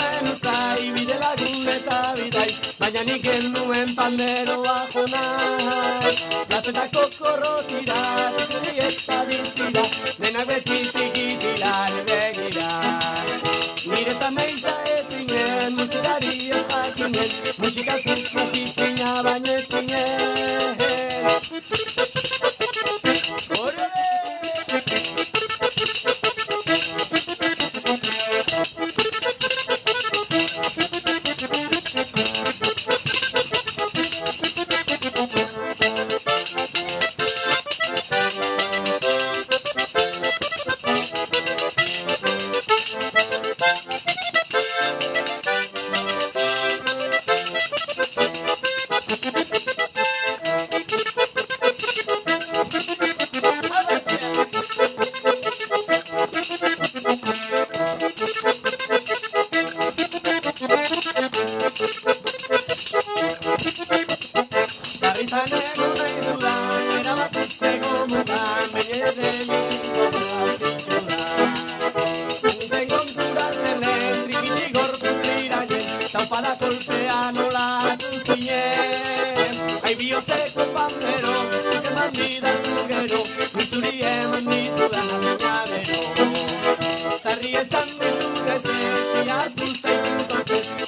nuen ustai, bide lagun eta bidai, baina nik nuen panderoa jonai. Plazetako korrotira, tikudi eta diztira, denak beti tikitilan begira. Niretzan neita ezinen, musikari ez jakinen, musikazuz fasistina baino ez zinen.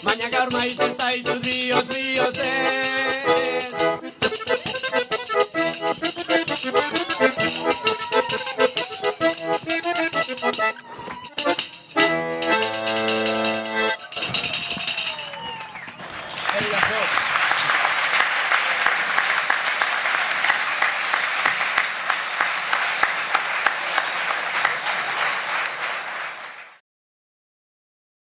Baina gaur maite zaitu dioz bioten.